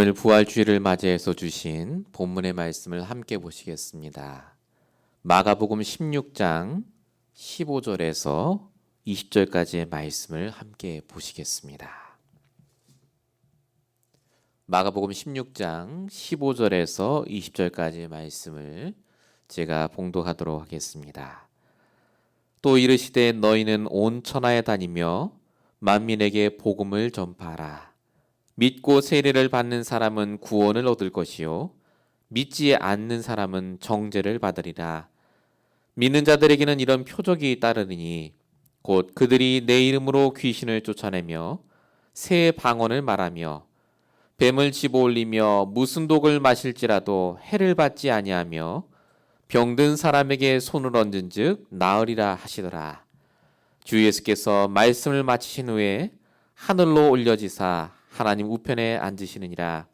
오늘 부활주일을 맞이해서 주신 본문의 말씀을 함께 보시겠습니다. 마가복음 16장 15절에서 20절까지의 말씀을 함께 보시겠습니다. 마가복음 16장 15절에서 20절까지의 말씀을 제가 봉독하도록 하겠습니다. 또 이르시되 너희는 온 천하에 다니며 만민에게 복음을 전파하라. 믿고 세례를 받는 사람은 구원을 얻을 것이요 믿지 않는 사람은 정죄를 받으리라. 믿는 자들에게는 이런 표적이 따르니 곧 그들이 내 이름으로 귀신을 쫓아내며 새 방언을 말하며 뱀을 집어올리며 무슨 독을 마실지라도 해를 받지 아니하며 병든 사람에게 손을 얹은즉 나으리라 하시더라. 주 예수께서 말씀을 마치신 후에 하늘로 올려지사 하나님 우편에 앉으시느니라.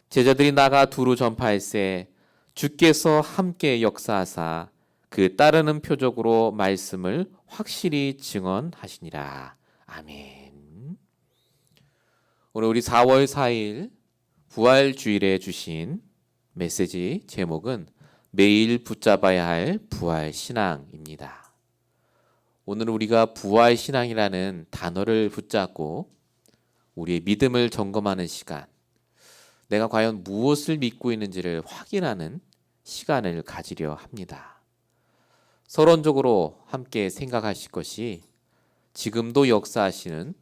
제자들이 나가 두루 전파할세 주께서 함께 역사하사 그 따르는 표적으로 말씀을 확실히 증언하시니라. 아멘. 오늘 우리 4월 4일 부활주일에 주신 메시지 제목은 매일 붙잡아야 할 부활신앙입니다. 오늘 우리가 부활신앙이라는 단어를 붙잡고 우리의 믿음을 점검하는 시간, 내가 과연 무엇을 믿고 있는지를 확인하는 시간을 가지려 합니다. 서론적으로 함께 생각하실 것이 지금도 역사하시는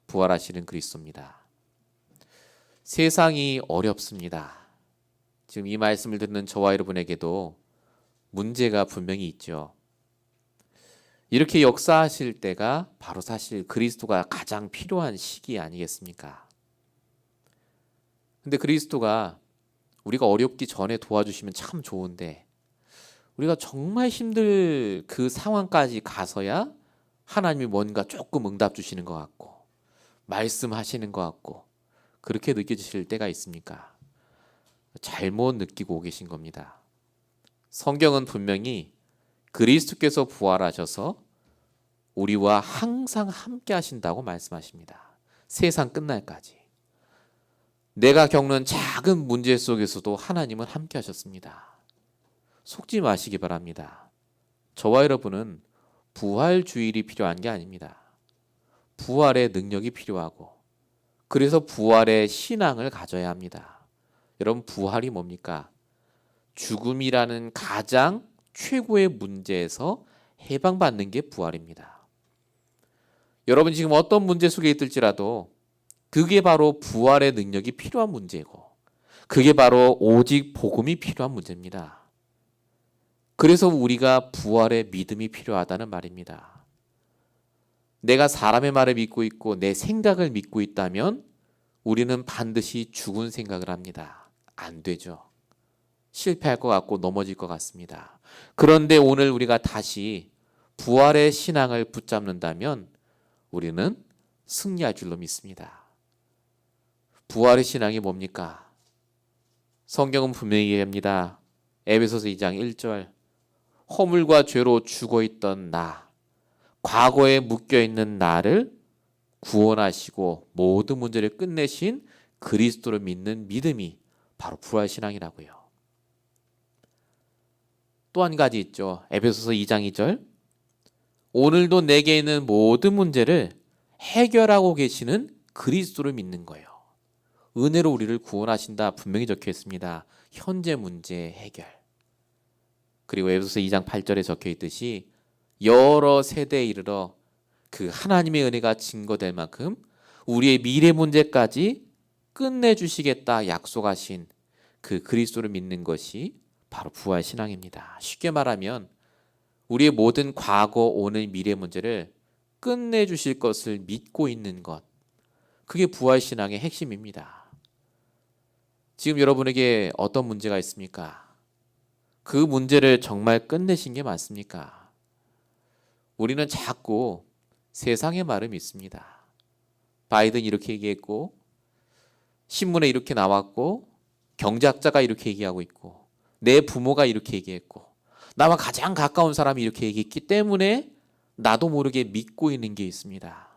부활하시는 그리스도입니다. 세상이 어렵습니다. 지금 이 말씀을 듣는 저와 여러분에게도 문제가 분명히 있죠. 이렇게 역사하실 때가 바로 사실 그리스도가 가장 필요한 시기 아니겠습니까? 근데 그리스도가 우리가 어렵기 전에 도와주시면 참 좋은데 우리가 정말 힘들 그 상황까지 가서야 하나님이 뭔가 조금 응답 주시는 것 같고 말씀하시는 것 같고 그렇게 느껴지실 때가 있습니까? 잘못 느끼고 계신 겁니다. 성경은 분명히 그리스도께서 부활하셔서 우리와 항상 함께 하신다고 말씀하십니다. 세상 끝날까지. 내가 겪는 작은 문제 속에서도 하나님은 함께 하셨습니다. 속지 마시기 바랍니다. 저와 여러분은 부활주일이 필요한 게 아닙니다. 부활의 능력이 필요하고 그래서 부활의 신앙을 가져야 합니다. 여러분 부활이 뭡니까? 죽음이라는 가장 최고의 문제에서 해방받는 게 부활입니다. 여러분 지금 어떤 문제 속에 있을지라도 그게 바로 부활의 능력이 필요한 문제고 그게 바로 오직 복음이 필요한 문제입니다. 그래서 우리가 부활의 믿음이 필요하다는 말입니다. 내가 사람의 말을 믿고 있고 내 생각을 믿고 있다면 우리는 반드시 죽은 생각을 합니다. 안 되죠. 실패할 것 같고 넘어질 것 같습니다. 그런데 오늘 우리가 다시 부활의 신앙을 붙잡는다면 우리는 승리할 줄로 믿습니다. 부활의 신앙이 뭡니까? 성경은 분명히 얘기합니다. 에베소서 2장 1절 허물과 죄로 죽어있던 나, 과거에 묶여있는 나를 구원하시고 모든 문제를 끝내신 그리스도를 믿는 믿음이 바로 부활 신앙이라고요. 또 한 가지 있죠. 에베소서 2장 2절 오늘도 내게 있는 모든 문제를 해결하고 계시는 그리스도를 믿는 거예요. 은혜로 우리를 구원하신다 분명히 적혀 있습니다. 현재 문제 해결. 그리고 에베소서 2장 8절에 적혀 있듯이 여러 세대에 이르러 그 하나님의 은혜가 증거될 만큼 우리의 미래 문제까지 끝내주시겠다 약속하신 그 그리스도를 믿는 것이 바로 부활 신앙입니다. 쉽게 말하면 우리의 모든 과거, 오늘, 미래 문제를 끝내주실 것을 믿고 있는 것. 그게 부활 신앙의 핵심입니다. 지금 여러분에게 어떤 문제가 있습니까? 그 문제를 정말 끝내신 게 맞습니까? 우리는 자꾸 세상의 말을 믿습니다. 바이든 이렇게 얘기했고 신문에 이렇게 나왔고 경제학자가 이렇게 얘기하고 있고 내 부모가 이렇게 얘기했고 나와 가장 가까운 사람이 이렇게 얘기했기 때문에 나도 모르게 믿고 있는 게 있습니다.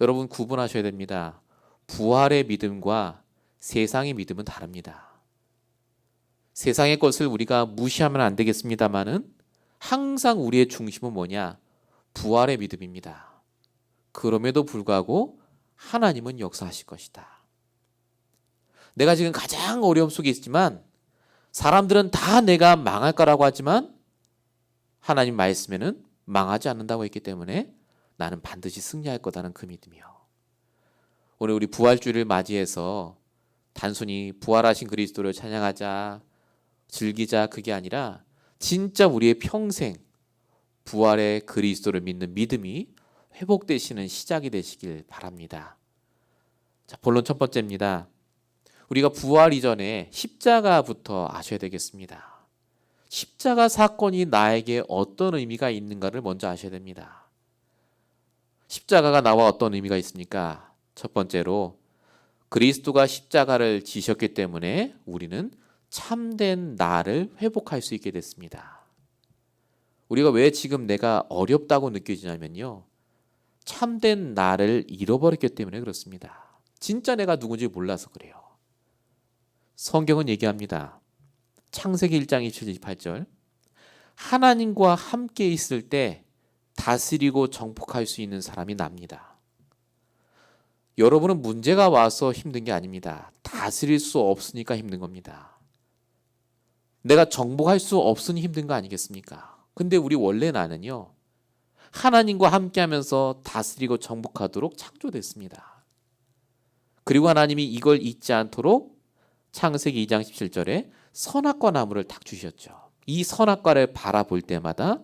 여러분 구분하셔야 됩니다. 부활의 믿음과 세상의 믿음은 다릅니다. 세상의 것을 우리가 무시하면 안 되겠습니다만은 항상 우리의 중심은 뭐냐? 부활의 믿음입니다. 그럼에도 불구하고 하나님은 역사하실 것이다. 내가 지금 가장 어려움 속에 있지만 사람들은 다 내가 망할 거라고 하지만 하나님 말씀에는 망하지 않는다고 했기 때문에 나는 반드시 승리할 거다는 그 믿음이요. 오늘 우리 부활주일을 맞이해서 단순히 부활하신 그리스도를 찬양하자, 즐기자 그게 아니라 진짜 우리의 평생 부활의 그리스도를 믿는 믿음이 회복되시는 시작이 되시길 바랍니다. 자, 본론 첫 번째입니다. 우리가 부활 이전에 십자가부터 아셔야 되겠습니다. 십자가 사건이 나에게 어떤 의미가 있는가를 먼저 아셔야 됩니다. 십자가가 나와 어떤 의미가 있습니까? 첫 번째로 그리스도가 십자가를 지셨기 때문에 우리는 참된 나를 회복할 수 있게 됐습니다. 우리가 왜 지금 내가 어렵다고 느껴지냐면요. 참된 나를 잃어버렸기 때문에 그렇습니다. 진짜 내가 누군지 몰라서 그래요. 성경은 얘기합니다. 창세기 1장 28절 하나님과 함께 있을 때 다스리고 정복할 수 있는 사람이 납니다. 여러분은 문제가 와서 힘든 게 아닙니다. 다스릴 수 없으니까 힘든 겁니다. 내가 정복할 수 없으니 힘든 거 아니겠습니까? 근데 우리 원래 나는요. 하나님과 함께하면서 다스리고 정복하도록 창조됐습니다. 그리고 하나님이 이걸 잊지 않도록 창세기 2장 17절에 선악과 나무를 딱 주셨죠. 이 선악과를 바라볼 때마다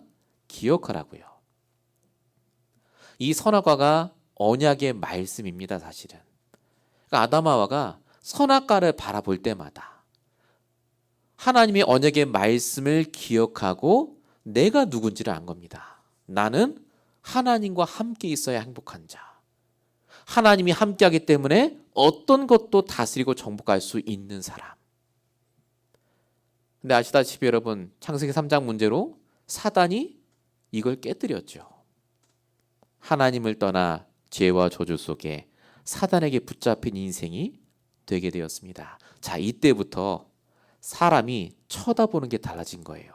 기억하라고요. 이 선악과가 언약의 말씀입니다. 사실은. 그러니까 아담하와가 선악과를 바라볼 때마다 하나님의 언약의 말씀을 기억하고 내가 누군지를 안 겁니다. 나는 하나님과 함께 있어야 행복한 자. 하나님이 함께하기 때문에 어떤 것도 다스리고 정복할 수 있는 사람. 근데 아시다시피 여러분 창세기 3장 문제로 사단이 이걸 깨뜨렸죠. 하나님을 떠나 죄와 저주 속에 사단에게 붙잡힌 인생이 되게 되었습니다. 자, 이때부터 사람이 쳐다보는 게 달라진 거예요.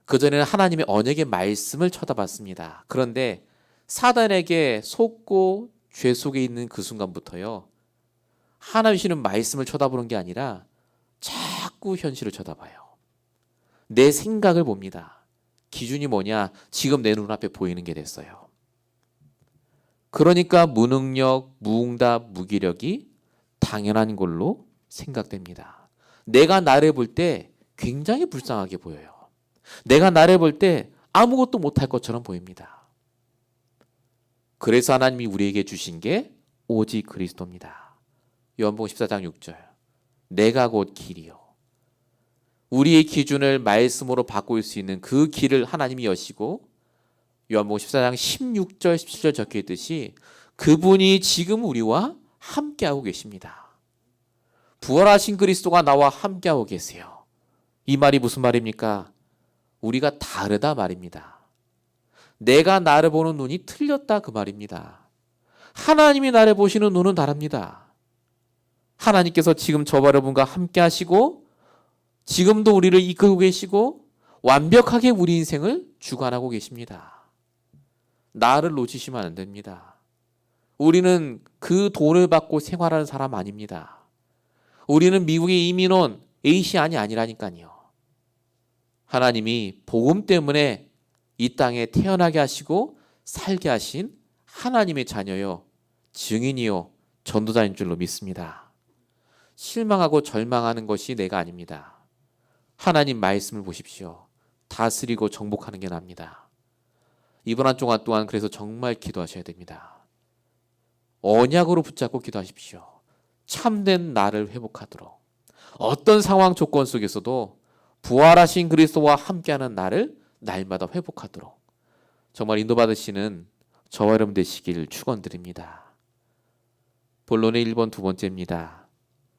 그전에는 하나님의 언약의 말씀을 쳐다봤습니다. 그런데 사단에게 속고 죄 속에 있는 그 순간부터요. 하나님 주시는 말씀을 쳐다보는 게 아니라 자꾸 현실을 쳐다봐요. 내 생각을 봅니다. 기준이 뭐냐? 지금 내 눈앞에 보이는 게 됐어요. 그러니까 무능력, 무응답, 무기력이 당연한 걸로 생각됩니다. 내가 나를 볼 때 굉장히 불쌍하게 보여요. 내가 나를 볼 때 아무것도 못할 것처럼 보입니다. 그래서 하나님이 우리에게 주신 게 오직 그리스도입니다. 요한복음 14장 6절 내가 곧 길이요. 우리의 기준을 말씀으로 바꿀 수 있는 그 길을 하나님이 여시고 요한복음 14장 16절 17절 적혀 있듯이 그분이 지금 우리와 함께하고 계십니다. 부활하신 그리스도가 나와 함께하고 계세요. 이 말이 무슨 말입니까? 우리가 다르다 말입니다. 내가 나를 보는 눈이 틀렸다 그 말입니다. 하나님이 나를 보시는 눈은 다릅니다. 하나님께서 지금 저와 여러분과 함께 하시고 지금도 우리를 이끌고 계시고 완벽하게 우리 인생을 주관하고 계십니다. 나를 놓치시면 안 됩니다. 우리는 그 돈을 받고 생활하는 사람 아닙니다. 우리는 미국에 이민 온 에이시안이 아니라니까요. 하나님이 복음 때문에 이 땅에 태어나게 하시고 살게 하신 하나님의 자녀요, 증인이요, 전도자인 줄로 믿습니다. 실망하고 절망하는 것이 내가 아닙니다. 하나님 말씀을 보십시오. 다스리고 정복하는 게 납니다. 이번 한 주간 또한 그래서 정말 기도하셔야 됩니다. 언약으로 붙잡고 기도하십시오. 참된 나를 회복하도록. 어떤 상황 조건 속에서도 부활하신 그리스도와 함께하는 나를 날마다 회복하도록 정말 인도받으시는 저와 여러분 되시길 축원드립니다. 본론의 1번 두 번째입니다.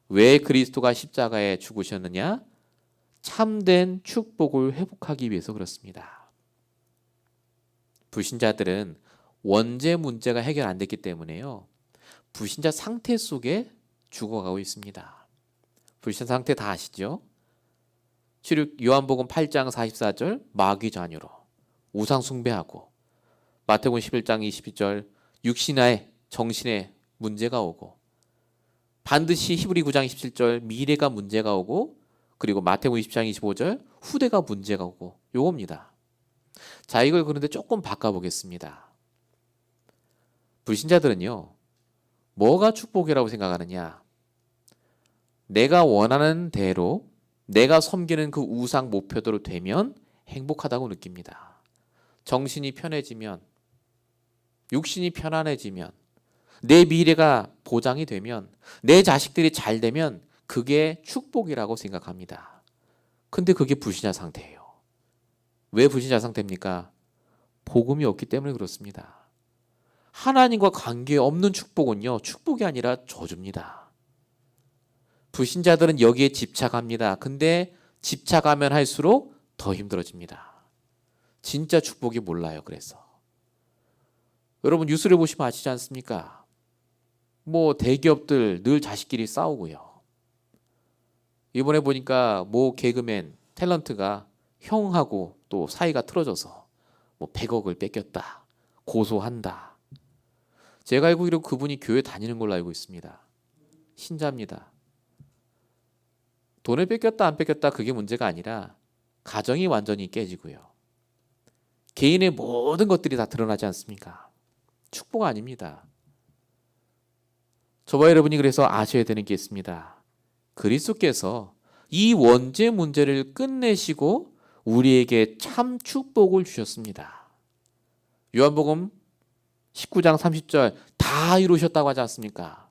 왜 그리스도가 십자가에 죽으셨느냐? 참된 축복을 회복하기 위해서 그렇습니다. 불신자들은 원죄 문제가 해결 안 됐기 때문에요. 불신자 상태 속에 죽어가고 있습니다. 불신 상태 다 아시죠? 출입 요한복음 8장 44절 마귀 자녀로 우상 숭배하고, 마태복음 11장 22절 육신의 정신에 문제가 오고, 반드시 히브리 9장 27절 미래가 문제가 오고, 그리고 마태복음 20장 25절 후대가 문제가 오고, 요겁니다. 자, 이걸 그런데 조금 바꿔보겠습니다. 불신자들은요, 뭐가 축복이라고 생각하느냐? 내가 원하는 대로, 내가 섬기는 그 우상 목표대로 되면 행복하다고 느낍니다. 정신이 편해지면, 육신이 편안해지면, 내 미래가 보장이 되면, 내 자식들이 잘 되면 그게 축복이라고 생각합니다. 근데 그게 불신자 상태예요. 왜 불신자 상태입니까? 복음이 없기 때문에 그렇습니다. 하나님과 관계없는 축복은요, 축복이 아니라 저주입니다. 불신자들은 여기에 집착합니다. 근데 집착하면 할수록 더 힘들어집니다. 진짜 축복이 몰라요. 그래서 여러분 뉴스를 보시면 아시지 않습니까? 뭐 대기업들 늘 자식끼리 싸우고요. 이번에 보니까 모 개그맨 탤런트가 형하고 또 사이가 틀어져서 뭐 100억을 뺏겼다, 고소한다. 제가 알기로 그분이 교회 다니는 걸로 알고 있습니다. 신자입니다. 돈을 뺏겼다 안 뺏겼다 그게 문제가 아니라 가정이 완전히 깨지고요. 개인의 모든 것들이 다 드러나지 않습니까? 축복 아닙니다. 저와 여러분이 그래서 아셔야 되는 게 있습니다. 그리스도께서 이 원죄 문제를 끝내시고 우리에게 참 축복을 주셨습니다. 요한복음 19장 30절 다 이루셨다고 하지 않습니까?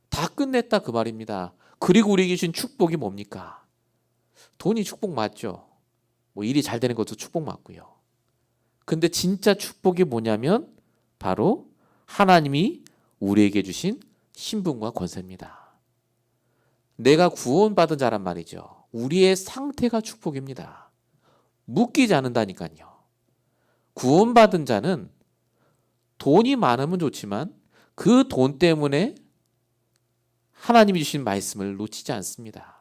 다 끝냈다 그 말입니다. 그리고 우리에게 주신 축복이 뭡니까? 돈이 축복 맞죠? 뭐 일이 잘 되는 것도 축복 맞고요. 근데 진짜 축복이 뭐냐면 바로 하나님이 우리에게 주신 신분과 권세입니다. 내가 구원받은 자란 말이죠. 우리의 상태가 축복입니다. 묶이지 않는다니까요. 구원받은 자는 돈이 많으면 좋지만 그 돈 때문에 하나님이 주신 말씀을 놓치지 않습니다.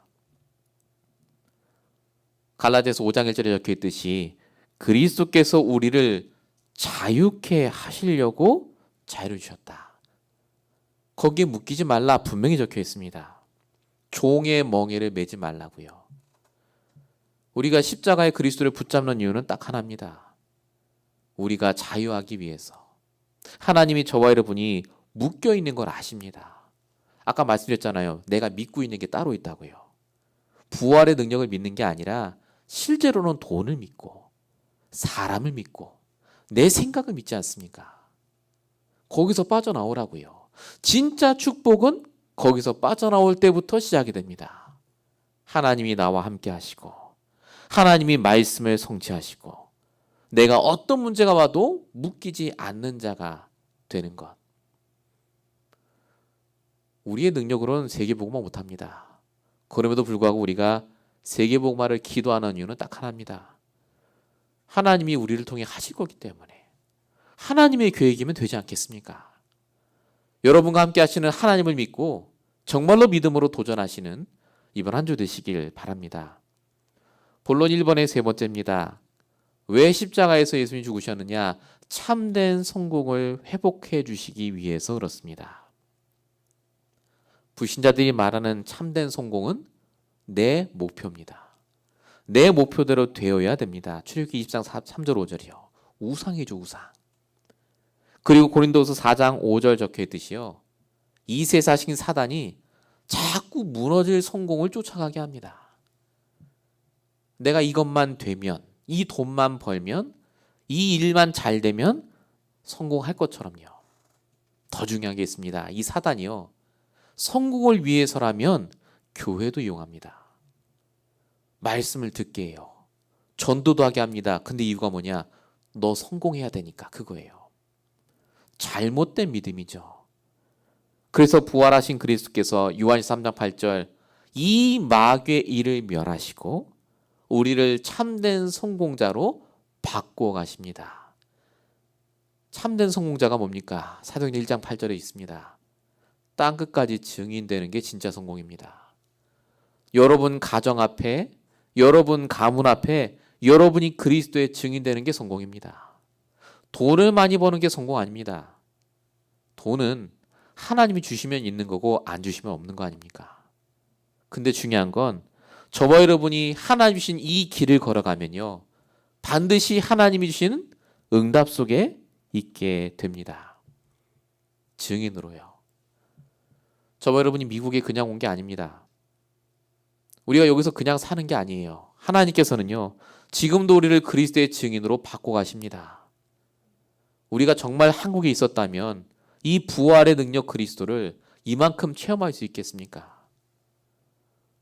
갈라디아서 5장 1절에 적혀 있듯이 그리스도께서 우리를 자유케 하시려고 자유를 주셨다. 거기에 묶이지 말라 분명히 적혀 있습니다. 종의 멍에를 매지 말라고요. 우리가 십자가의 그리스도를 붙잡는 이유는 딱 하나입니다. 우리가 자유하기 위해서. 하나님이 저와 여러분이 묶여 있는 걸 아십니다. 아까 말씀드렸잖아요. 내가 믿고 있는 게 따로 있다고요. 부활의 능력을 믿는 게 아니라 실제로는 돈을 믿고 사람을 믿고 내 생각을 믿지 않습니까? 거기서 빠져나오라고요. 진짜 축복은 거기서 빠져나올 때부터 시작이 됩니다. 하나님이 나와 함께 하시고 하나님이 말씀을 성취하시고 내가 어떤 문제가 와도 묶이지 않는 자가 되는 것. 우리의 능력으로는 세계복음화 못합니다. 그럼에도 불구하고 우리가 세계복음화를 기도하는 이유는 딱 하나입니다. 하나님이 우리를 통해 하실 거기 때문에. 하나님의 계획이면 되지 않겠습니까? 여러분과 함께 하시는 하나님을 믿고 정말로 믿음으로 도전하시는 이번 한 주 되시길 바랍니다. 본론 1번의 세 번째입니다. 왜 십자가에서 예수님이 죽으셨느냐? 참된 성공을 회복해 주시기 위해서 그렇습니다. 불신자들이 말하는 참된 성공은 내 목표입니다. 내 목표대로 되어야 됩니다. 출애굽기 20장 3절 5절이요. 우상이죠, 우상. 그리고 고린도서 4장 5절 적혀 있듯이요. 이 세사신 사단이 자꾸 무너질 성공을 쫓아가게 합니다. 내가 이것만 되면, 이 돈만 벌면, 이 일만 잘 되면 성공할 것처럼요. 더 중요한 게 있습니다. 이 사단이요. 성공을 위해서라면 교회도 이용합니다. 말씀을 듣게 해요. 전도도 하게 합니다. 근데 이유가 뭐냐? 너 성공해야 되니까 그거예요. 잘못된 믿음이죠. 그래서 부활하신 그리스도께서 요한일서 3장 8절 이 마귀의 일을 멸하시고 우리를 참된 성공자로 바꾸어 가십니다. 참된 성공자가 뭡니까? 사도행전 1장 8절에 있습니다. 땅끝까지 증인되는 게 진짜 성공입니다. 여러분 가정 앞에, 여러분 가문 앞에 여러분이 그리스도의 증인되는 게 성공입니다. 돈을 많이 버는 게 성공 아닙니다. 돈은 하나님이 주시면 있는 거고 안 주시면 없는 거 아닙니까? 근데 중요한 건 저와 여러분이 하나님 주신 이 길을 걸어가면요, 반드시 하나님이 주시는 응답 속에 있게 됩니다. 증인으로요. 저와 여러분이 미국에 그냥 온 게 아닙니다. 우리가 여기서 그냥 사는 게 아니에요. 하나님께서는요, 지금도 우리를 그리스도의 증인으로 바꿔 가십니다. 우리가 정말 한국에 있었다면 이 부활의 능력 그리스도를 이만큼 체험할 수 있겠습니까?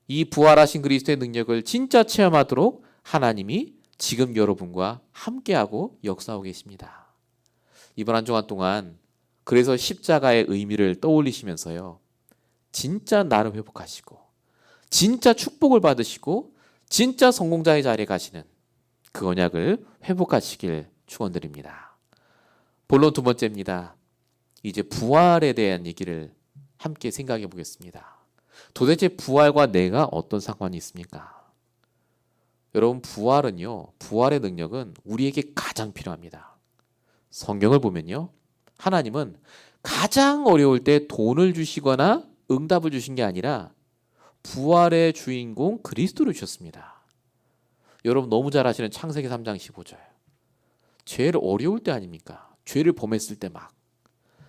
이 부활하신 그리스도의 능력을 진짜 체험하도록 하나님이 지금 여러분과 함께하고 역사하고 계십니다. 이번 한 주간 동안 그래서 십자가의 의미를 떠올리시면서요, 진짜 나를 회복하시고 진짜 축복을 받으시고 진짜 성공자의 자리에 가시는 그 언약을 회복하시길 축원드립니다. 본론 두 번째입니다. 이제 부활에 대한 얘기를 함께 생각해 보겠습니다. 도대체 부활과 내가 어떤 상관이 있습니까? 여러분, 부활은요, 부활의 능력은 우리에게 가장 필요합니다. 성경을 보면요, 하나님은 가장 어려울 때 돈을 주시거나 응답을 주신 게 아니라 부활의 주인공 그리스도를 주셨습니다. 여러분 너무 잘 아시는 창세기 3장 15절. 죄를 어려울 때 아닙니까? 죄를 범했을 때 막.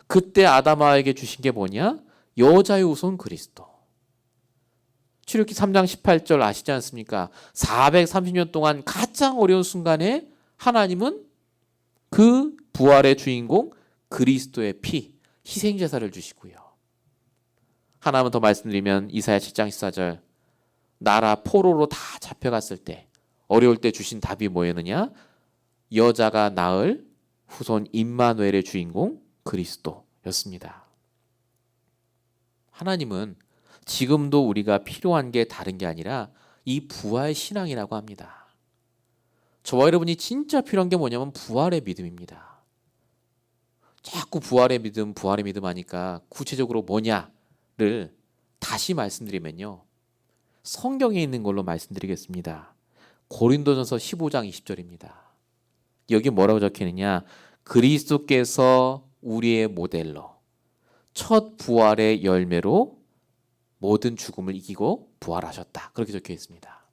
그때 아담아에게 주신 게 뭐냐? 여자의 후손 그리스도. 출애굽기 3장 18절 아시지 않습니까? 430년 동안 가장 어려운 순간에 하나님은 그 부활의 주인공 그리스도의 피, 희생제사를 주시고요. 하나만 더 말씀드리면 이사야 7장 14절, 나라 포로로 다 잡혀갔을 때 어려울 때 주신 답이 뭐였느냐? 여자가 낳을 후손 임마누엘의 주인공 그리스도였습니다. 하나님은 지금도 우리가 필요한 게 다른 게 아니라 이 부활 신앙이라고 합니다. 저와 여러분이 진짜 필요한 게 뭐냐면 부활의 믿음입니다. 자꾸 부활의 믿음 하니까 구체적으로 뭐냐를 다시 말씀드리면요, 성경에 있는 걸로 말씀드리겠습니다. 고린도전서 15장 20절입니다. 여기 뭐라고 적혀있느냐? 그리스도께서 우리의 모델로 첫 부활의 열매로 모든 죽음을 이기고 부활하셨다. 그렇게 적혀 있습니다.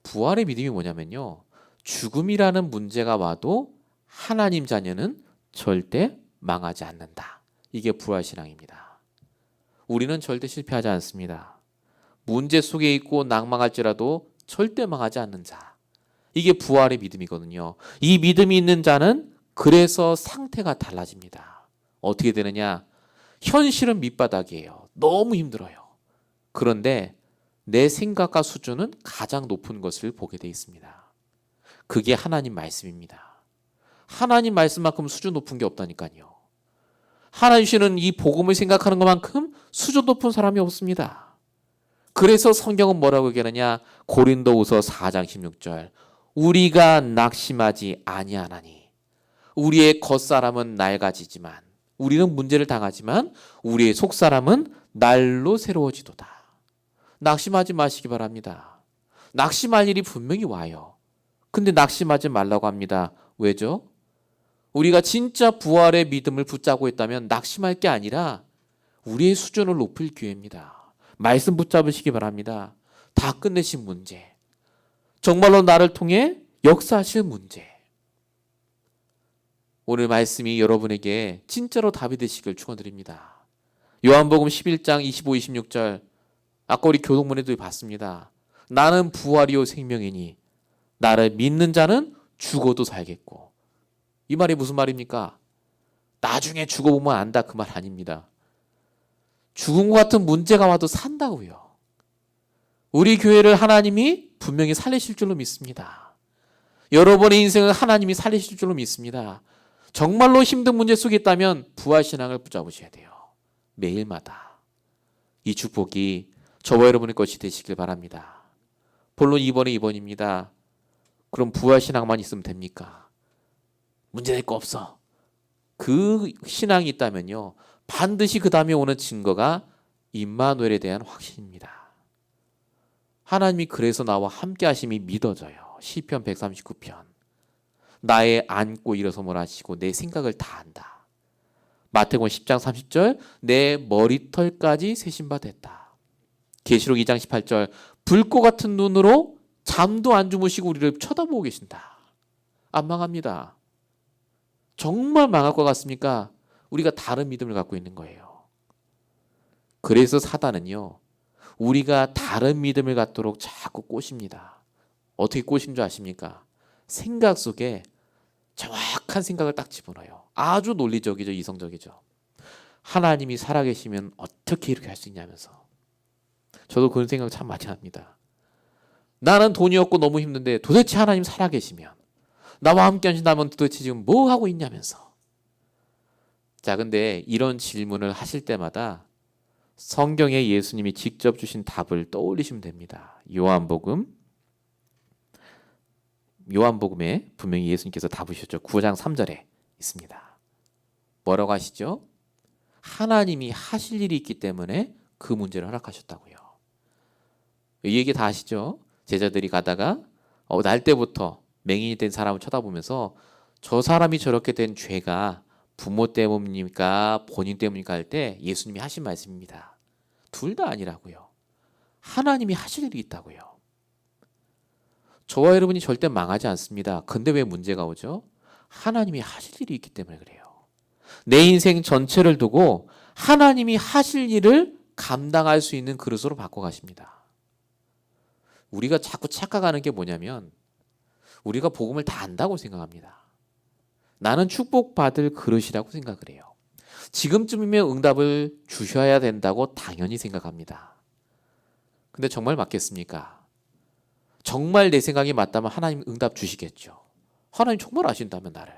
부활의 믿음이 뭐냐면요, 죽음이라는 문제가 와도 하나님 자녀는 절대 망하지 않는다. 이게 부활신앙입니다. 우리는 절대 실패하지 않습니다. 문제 속에 있고 낙망할지라도 절대 망하지 않는 자. 이게 부활의 믿음이거든요. 이 믿음이 있는 자는 그래서 상태가 달라집니다. 어떻게 되느냐? 현실은 밑바닥이에요. 너무 힘들어요. 그런데 내 생각과 수준은 가장 높은 것을 보게 돼 있습니다. 그게 하나님 말씀입니다. 하나님 말씀만큼 수준 높은 게 없다니까요. 하나님 주시는 이 복음을 생각하는 것만큼 수준 높은 사람이 없습니다. 그래서 성경은 뭐라고 얘기하느냐? 고린도후서 4장 16절, 우리가 낙심하지 아니하나니 우리의 겉사람은 낡아지지만, 우리는 문제를 당하지만 우리의 속사람은 날로 새로워지도다. 낙심하지 마시기 바랍니다. 낙심할 일이 분명히 와요. 근데 낙심하지 말라고 합니다. 왜죠? 우리가 진짜 부활의 믿음을 붙잡고 있다면 낙심할 게 아니라 우리의 수준을 높일 기회입니다. 말씀 붙잡으시기 바랍니다. 다 끝내신 문제, 정말로 나를 통해 역사하실 문제, 오늘 말씀이 여러분에게 진짜로 답이 되시길 축원드립니다. 요한복음 11장 25, 26절, 아까 우리 교동문에도 봤습니다. 나는 부활이요 생명이니 나를 믿는 자는 죽어도 살겠고. 이 말이 무슨 말입니까? 나중에 죽어보면 안다, 그 말 아닙니다. 죽음과 같은 문제가 와도 산다고요. 우리 교회를 하나님이 분명히 살리실 줄로 믿습니다. 여러분의 인생을 하나님이 살리실 줄로 믿습니다. 정말로 힘든 문제 속에 있다면 부활신앙을 붙잡으셔야 돼요. 매일마다. 이 축복이 저와 여러분의 것이 되시길 바랍니다. 본론 2번입니다. 그럼 부활신앙만 있으면 됩니까? 문제될 거 없어. 그 신앙이 있다면요, 반드시 그 다음에 오는 증거가 임마누엘에 대한 확신입니다. 하나님이 그래서 나와 함께 하심이 믿어져요. 시편 139편. 나의 앉고 일어섬을 하시고 내 생각을 다 안다. 마태복음 10장 30절 내 머리털까지 세신 바 됐다. 계시록 2장 18절 불꽃 같은 눈으로 잠도 안 주무시고 우리를 쳐다보고 계신다. 안 망합니다. 정말 망할 것 같습니까? 우리가 다른 믿음을 갖고 있는 거예요. 그래서 사단은요, 우리가 다른 믿음을 갖도록 자꾸 꼬십니다. 어떻게 꼬신 줄 아십니까? 생각 속에 정확한 생각을 딱 집어넣어요. 아주 논리적이죠, 이성적이죠. 하나님이 살아계시면 어떻게 이렇게 할 수 있냐면서. 저도 그런 생각 참 많이 합니다. 나는 돈이 없고 너무 힘든데 도대체 하나님 살아계시면 나와 함께 하신다면 도대체 지금 뭐 하고 있냐면서. 자, 근데 이런 질문을 하실 때마다 성경에 예수님이 직접 주신 답을 떠올리시면 됩니다. 요한복음에 분명히 예수님께서 답을 주셨죠. 9장 3절에 있습니다. 뭐라고 하시죠? 하나님이 하실 일이 있기 때문에 그 문제를 허락하셨다고요. 이 얘기 다 아시죠? 제자들이 가다가 날 때부터 맹인이 된 사람을 쳐다보면서 저 사람이 저렇게 된 죄가 부모 때문입니까? 본인 때문입니까? 할 때 예수님이 하신 말씀입니다. 둘 다 아니라고요. 하나님이 하실 일이 있다고요. 저와 여러분이 절대 망하지 않습니다. 근데 왜 문제가 오죠? 하나님이 하실 일이 있기 때문에 그래요. 내 인생 전체를 두고 하나님이 하실 일을 감당할 수 있는 그릇으로 바꿔가십니다. 우리가 자꾸 착각하는 게 뭐냐면 우리가 복음을 다 안다고 생각합니다. 나는 축복받을 그릇이라고 생각을 해요. 지금쯤이면 응답을 주셔야 된다고 당연히 생각합니다. 근데 정말 맞겠습니까? 정말 내 생각이 맞다면 하나님 응답 주시겠죠. 하나님 정말 아신다면 나를.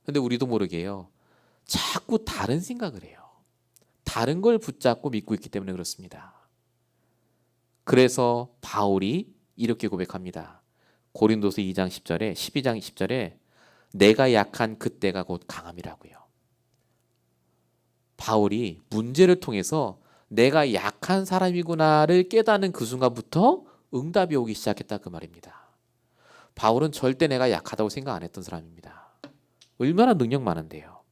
근데 우리도 모르게요. 자꾸 다른 생각을 해요. 다른 걸 붙잡고 믿고 있기 때문에 그렇습니다. 그래서 바울이 이렇게 고백합니다. 고린도서 2장 10절에 12장 10절에 내가 약한 그때가 곧 강함이라고요. 바울이 문제를 통해서 내가 약한 사람이구나를 깨닫는 그 순간부터 응답이 오기 시작했다 그 말입니다. 바울은 절대 내가 약하다고 생각 안 했던 사람입니다. 얼마나 능력 많은데요.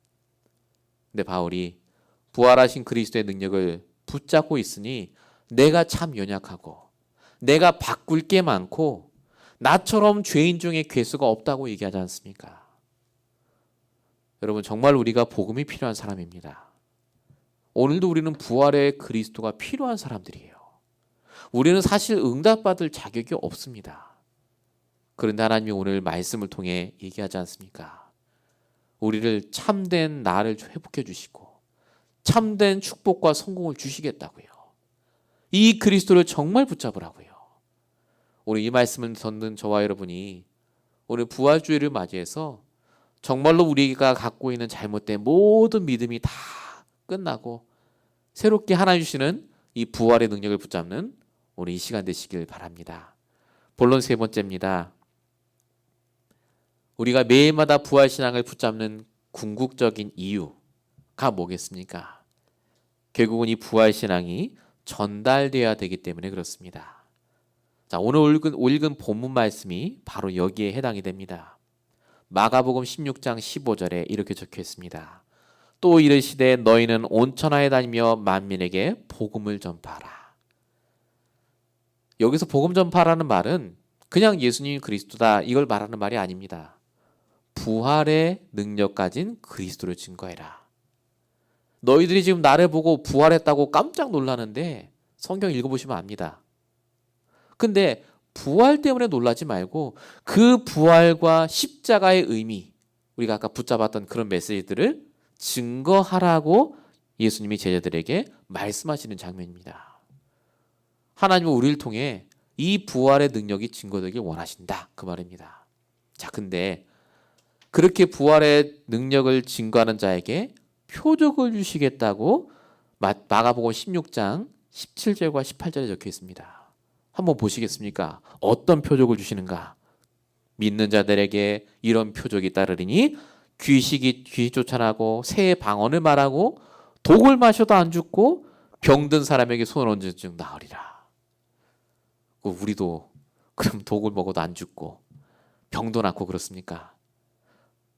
근데 바울이 부활하신 그리스도의 능력을 붙잡고 있으니 내가 참 연약하고 내가 바꿀 게 많고 나처럼 죄인 중에 괴수가 없다고 얘기하지 않습니까? 여러분 정말 우리가 복음이 필요한 사람입니다. 오늘도 우리는 부활의 그리스도가 필요한 사람들이에요. 우리는 사실 응답받을 자격이 없습니다. 그런데 하나님이 오늘 말씀을 통해 얘기하지 않습니까? 우리를 참된 나를 회복해 주시고 참된 축복과 성공을 주시겠다고요. 이 그리스도를 정말 붙잡으라고요. 오늘 이 말씀을 듣는 저와 여러분이 오늘 부활주의를 맞이해서 정말로 우리가 갖고 있는 잘못된 모든 믿음이 다 끝나고 새롭게 하나님 주시는 이 부활의 능력을 붙잡는 오늘 이 시간 되시길 바랍니다. 본론 세 번째입니다. 우리가 매일마다 부활신앙을 붙잡는 궁극적인 이유가 뭐겠습니까? 결국은 이 부활신앙이 전달되어야 되기 때문에 그렇습니다. 자, 오늘 읽은 본문 말씀이 바로 여기에 해당이 됩니다. 마가복음 16장 15절에 이렇게 적혀 있습니다. 또 이르시되 너희는 온 천하에 다니며 만민에게 복음을 전파하라. 여기서 복음 전파라는 말은 그냥 예수님이 그리스도다 이걸 말하는 말이 아닙니다. 부활의 능력 가진 그리스도를 증거해라. 너희들이 지금 나를 보고 부활했다고 깜짝 놀라는데 성경 읽어보시면 압니다. 근데 부활 때문에 놀라지 말고 그 부활과 십자가의 의미, 우리가 아까 붙잡았던 그런 메시지들을 증거하라고 예수님이 제자들에게 말씀하시는 장면입니다. 하나님은 우리를 통해 이 부활의 능력이 증거되길 원하신다 그 말입니다. 자, 근데 그렇게 부활의 능력을 증거하는 자에게 표적을 주시겠다고 마가복음 16장 17절과 18절에 적혀 있습니다. 한번 보시겠습니까? 어떤 표적을 주시는가? 믿는 자들에게 이런 표적이 따르리니 귀신이 쫓아나고 새의 방언을 말하고 독을 마셔도 안 죽고 병든 사람에게 손을 얹은 즉 나으리라. 우리도 그럼 독을 먹어도 안 죽고 병도 낫고 그렇습니까?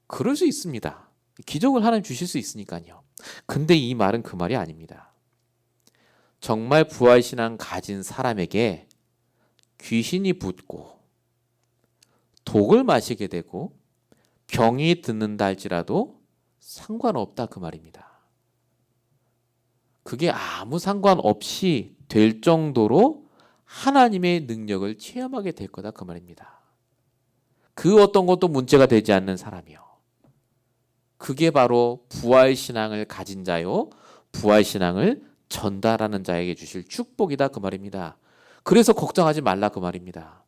그럴 수 있습니다. 기적을 하나님 주실 수 있으니까요. 근데 이 말은 그 말이 아닙니다. 정말 부활신앙 가진 사람에게 귀신이 붙고 독을 마시게 되고 병이 드는다 할지라도 상관없다 그 말입니다. 그게 아무 상관없이 될 정도로 하나님의 능력을 체험하게 될 거다 그 말입니다. 그 어떤 것도 문제가 되지 않는 사람이요. 그게 바로 부활신앙을 가진 자요. 부활신앙을 전달하는 자에게 주실 축복이다 그 말입니다. 그래서 걱정하지 말라 그 말입니다.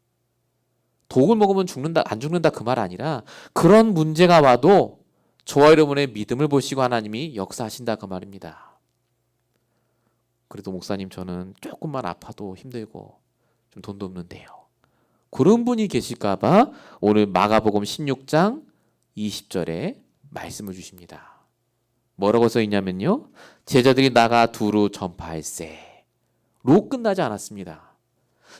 독을 먹으면 죽는다 안 죽는다 그 말 아니라 그런 문제가 와도 저와 여러분의 믿음을 보시고 하나님이 역사하신다 그 말입니다. 그래도 목사님 저는 조금만 아파도 힘들고 좀 돈도 없는데요. 그런 분이 계실까 봐 오늘 마가복음 16장 20절에 말씀을 주십니다. 뭐라고 써 있냐면요. 제자들이 나가 두루 전파할세. 로 끝나지 않았습니다.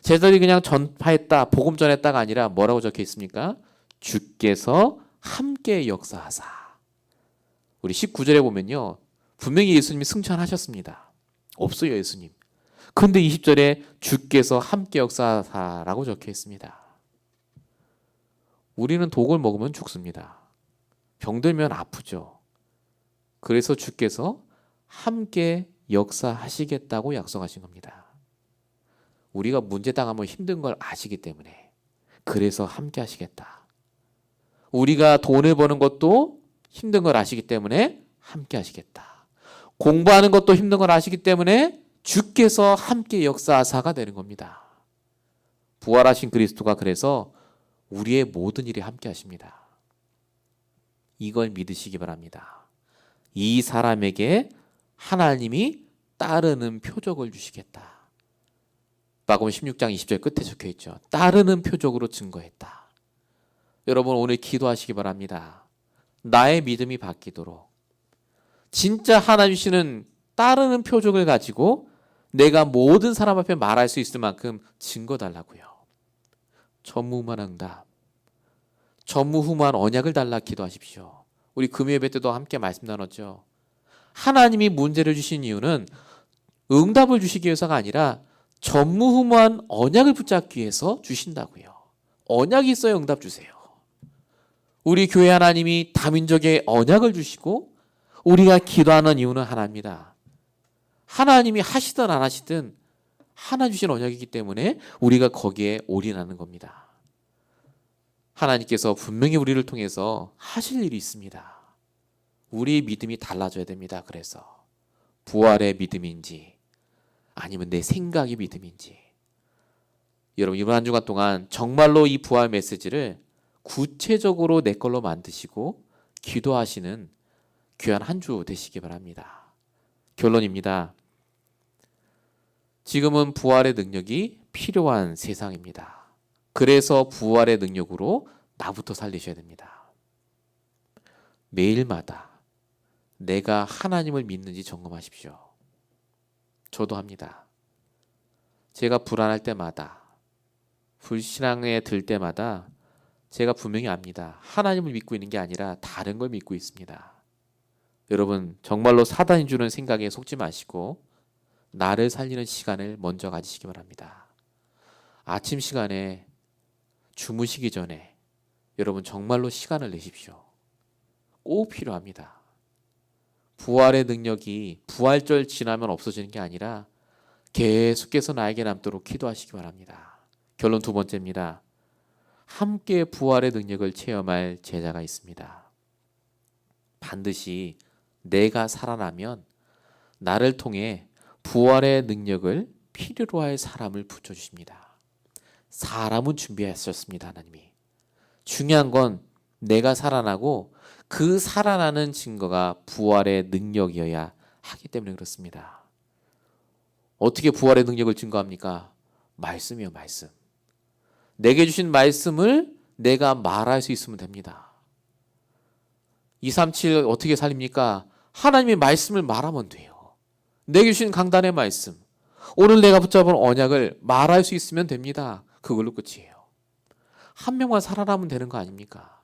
제자들이 그냥 전파했다, 복음 전했다가 아니라 뭐라고 적혀 있습니까? 주께서 함께 역사하사. 우리 19절에 보면요. 분명히 예수님이 승천하셨습니다. 없어요, 예수님. 근데 20절에 주께서 함께 역사하사라고 적혀 있습니다. 우리는 독을 먹으면 죽습니다. 병들면 아프죠. 그래서 주께서 함께 역사하시겠다고 약속하신 겁니다. 우리가 문제 당하면 힘든 걸 아시기 때문에 그래서 함께 하시겠다. 우리가 돈을 버는 것도 힘든 걸 아시기 때문에 함께 하시겠다. 공부하는 것도 힘든 걸 아시기 때문에 주께서 함께 역사하사가 되는 겁니다. 부활하신 그리스도가 그래서 우리의 모든 일에 함께 하십니다. 이걸 믿으시기 바랍니다. 이 사람에게 하나님이 따르는 표적을 주시겠다. 마가복음 16장 20절 끝에 적혀 있죠. 따르는 표적으로 증거했다. 여러분 오늘 기도하시기 바랍니다. 나의 믿음이 바뀌도록 진짜 하나님 주시는 따르는 표적을 가지고 내가 모든 사람 앞에 말할 수 있을 만큼 증거 달라고요. 전무후무한 응답, 전무후무한 언약을 달라 기도하십시오. 우리 금요예배 때도 함께 말씀 나눴죠. 하나님이 문제를 주신 이유는 응답을 주시기 위해서가 아니라 전무후무한 언약을 붙잡기 위해서 주신다고요. 언약이 있어야 응답 주세요. 우리 교회 하나님이 다민족의 언약을 주시고 우리가 기도하는 이유는 하나입니다. 하나님이 하시든 안 하시든 하나 주신 언약이기 때문에 우리가 거기에 올인하는 겁니다. 하나님께서 분명히 우리를 통해서 하실 일이 있습니다. 우리의 믿음이 달라져야 됩니다. 그래서 부활의 믿음인지 아니면 내 생각의 믿음인지 여러분 이번 한 주간 동안 정말로 이 부활 메시지를 구체적으로 내 걸로 만드시고 기도하시는 귀한 한 주 되시기 바랍니다. 결론입니다. 지금은 부활의 능력이 필요한 세상입니다. 그래서 부활의 능력으로 나부터 살리셔야 됩니다. 매일마다 내가 하나님을 믿는지 점검하십시오. 저도 합니다. 제가 불안할 때마다 불신앙에 들 때마다 제가 분명히 압니다. 하나님을 믿고 있는 게 아니라 다른 걸 믿고 있습니다. 여러분 정말로 사단이 주는 생각에 속지 마시고 나를 살리는 시간을 먼저 가지시기 바랍니다. 아침 시간에 주무시기 전에 여러분 정말로 시간을 내십시오. 꼭 필요합니다. 부활의 능력이 부활절 지나면 없어지는 게 아니라 계속해서 나에게 남도록 기도하시기 바랍니다. 결론 두 번째입니다. 함께 부활의 능력을 체험할 제자가 있습니다. 반드시 내가 살아나면 나를 통해 부활의 능력을 필요로 할 사람을 붙여주십니다. 사람은 준비하셨습니다. 하나님이. 중요한 건 내가 살아나고 그 살아나는 증거가 부활의 능력이어야 하기 때문에 그렇습니다. 어떻게 부활의 능력을 증거합니까? 말씀이요, 말씀. 내게 주신 말씀을 내가 말할 수 있으면 됩니다. 237 어떻게 살립니까? 하나님의 말씀을 말하면 돼요. 내게 주신 강단의 말씀, 오늘 내가 붙잡은 언약을 말할 수 있으면 됩니다. 그걸로 끝이에요. 한 명만 살아남으면 되는 거 아닙니까?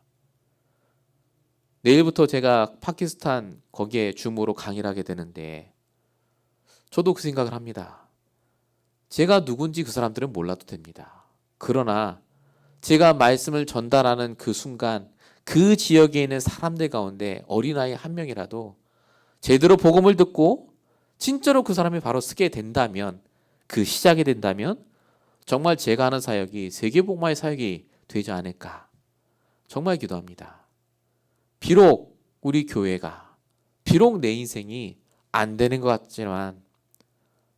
내일부터 제가 파키스탄 거기에 줌으로 강의를 하게 되는데 저도 그 생각을 합니다. 제가 누군지 그 사람들은 몰라도 됩니다. 그러나 제가 말씀을 전달하는 그 순간 그 지역에 있는 사람들 가운데 어린아이 한 명이라도 제대로 복음을 듣고 진짜로 그 사람이 바로 쓰게 된다면, 그 시작이 된다면 정말 제가 하는 사역이 세계복음화의 사역이 되지 않을까 정말 기도합니다. 비록 우리 교회가, 비록 내 인생이 안 되는 것 같지만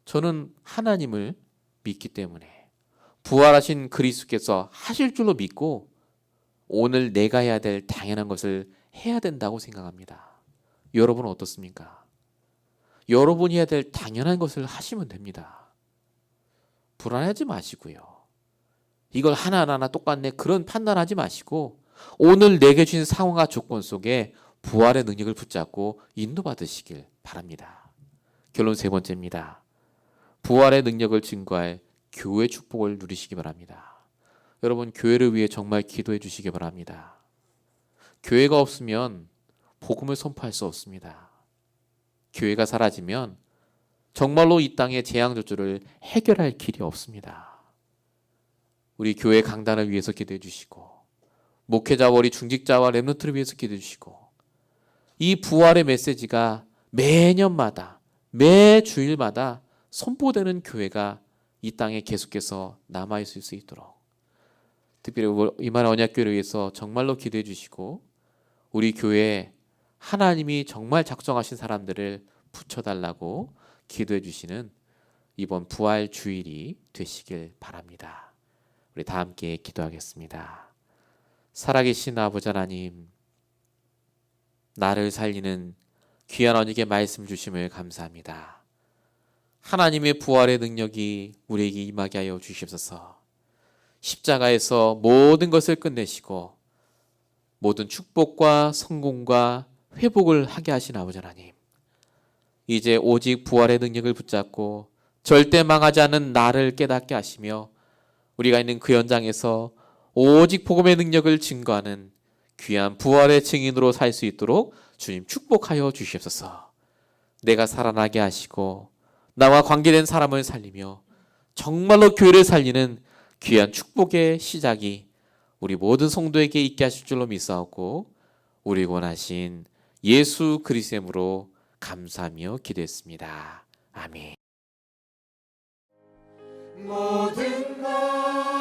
저는 하나님을 믿기 때문에 부활하신 그리스도께서 하실 줄로 믿고 오늘 내가 해야 될 당연한 것을 해야 된다고 생각합니다. 여러분은 어떻습니까? 여러분이 해야 될 당연한 것을 하시면 됩니다. 불안하지 마시고요. 이걸 하나하나 똑같네 그런 판단하지 마시고 오늘 내게 주신 상황과 조건 속에 부활의 능력을 붙잡고 인도받으시길 바랍니다. 결론 세 번째입니다. 부활의 능력을 증거할 교회 축복을 누리시기 바랍니다. 여러분, 교회를 위해 정말 기도해 주시기 바랍니다. 교회가 없으면 복음을 선포할 수 없습니다. 교회가 사라지면 정말로 이 땅의 재앙저주를 해결할 길이 없습니다. 우리 교회 강단을 위해서 기도해 주시고 목회자와 우리 중직자와 렘넌트를 위해서 기도해 주시고 이 부활의 메시지가 매년마다 매 주일마다 선포되는 교회가 이 땅에 계속해서 남아있을 수 있도록 특별히 이만 언약교회를 위해서 정말로 기도해 주시고 우리 교회에 하나님이 정말 작정하신 사람들을 붙여달라고 기도해 주시는 이번 부활 주일이 되시길 바랍니다. 우리 다 함께 기도하겠습니다. 살아계신 아버지 하나님, 나를 살리는 귀한 언약의 말씀 주심을 감사합니다. 하나님의 부활의 능력이 우리에게 임하게 하여 주시옵소서. 십자가에서 모든 것을 끝내시고 모든 축복과 성공과 회복을 하게 하신 아버지 하나님, 이제 오직 부활의 능력을 붙잡고 절대 망하지 않는 나를 깨닫게 하시며 우리가 있는 그 현장에서 오직 복음의 능력을 증거하는 귀한 부활의 증인으로 살 수 있도록 주님 축복하여 주시옵소서. 내가 살아나게 하시고 나와 관계된 사람을 살리며 정말로 교회를 살리는 귀한 축복의 시작이 우리 모든 성도에게 있게 하실 줄로 믿사옵고 우리 원하신 예수 그리스도의 이름으로 감사하며 기도했습니다. 아멘. 모든 것